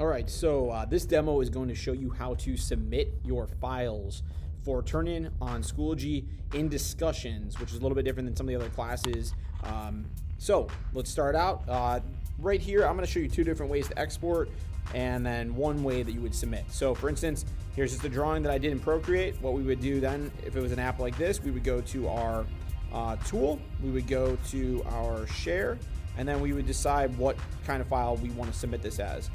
All right, so this demo is going to show you how to submit your files for turn-in on Schoology in discussions, which is a little bit different than some of the other classes. So let's start out. Right here, I'm going to show you two different ways to export and then one way that you would submit. So for instance, here's just a drawing that I did in Procreate. What we would do then, if it was an app like this, we would go to our tool, we would go to our share, and then we would decide what kind of file we want to submit this as.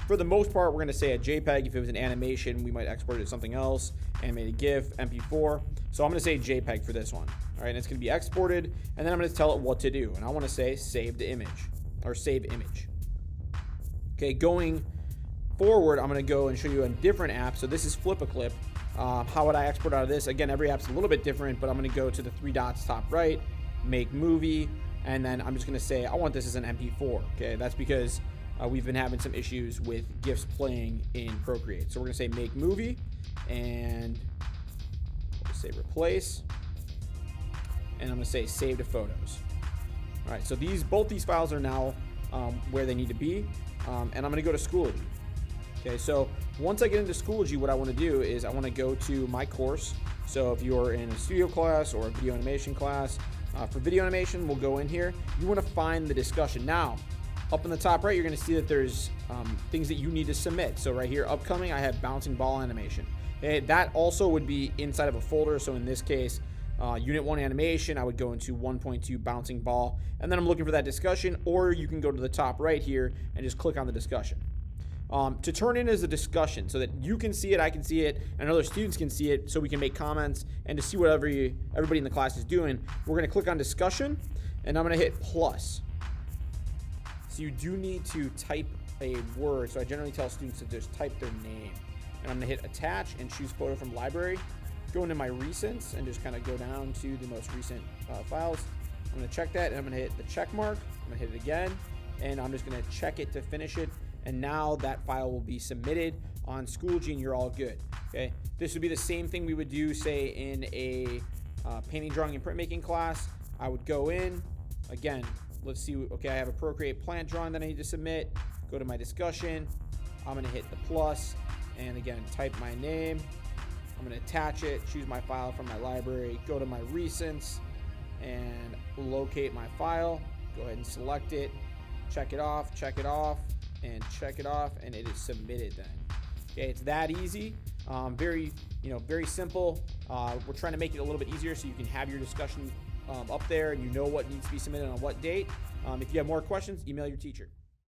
For the most part, we're going to say a JPEG. If it was an animation, we might export it as something else, animated GIF, MP4. So I'm going to say JPEG for this one. All right, and it's going to be exported, and then I'm going to tell it what to do. And I want to say save the image, or save image. Okay, going forward, I'm going to go and show you a different app. So this is Flip a Clip. How would I export out of this? Again, every app's a little bit different, but I'm going to go to the three dots top right, make movie, and then I'm just going to say I want this as an MP4. Okay, that's because we've been having some issues with GIFs playing in Procreate. So we're going to say make movie, and we'll say replace, and I'm going to say save to photos. All right, so both these files are now where they need to be, and I'm going to go to Schoology. Okay, so once I get into Schoology, what I want to do is I want to go to my course. So if you're in a studio class or a video animation class, for video animation, we'll go in here. You want to find the discussion. Now, up in the top right, you're going to see that there's things that you need to submit. So right here, upcoming, I have bouncing ball animation. Okay, that also would be inside of a folder. So in this case, Unit 1 animation, I would go into 1.2 bouncing ball. And then I'm looking for that discussion, or you can go to the top right here and just click on the discussion. To turn in as a discussion so that you can see it, I can see it, and other students can see it so we can make comments and to see what everybody in the class is doing, we're going to click on discussion, and I'm going to hit plus. So you do need to type a word. So I generally tell students to just type their name. And I'm going to hit attach and choose photo from library. Go into my recents and just kind of go down to the most recent files. I'm going to check that, and I'm going to hit the check mark. I'm going to hit it again, and I'm just going to check it to finish it. And now that file will be submitted on Schoology, and you're all good. Okay, this would be the same thing we would do, say, in a painting, drawing, and printmaking class. I would go in, again, let's see, okay, I have a Procreate plant drawing that I need to submit. Go to my discussion. I'm going to hit the plus, and again, type my name. I'm going to attach it, choose my file from my library, go to my recents, and locate my file. Go ahead and select it, check it off, and check it off, and it is submitted then. Okay, it's that easy. Very simple. We're trying to make it a little bit easier so you can have your discussion up there and you know what needs to be submitted on what date. If you have more questions, email your teacher.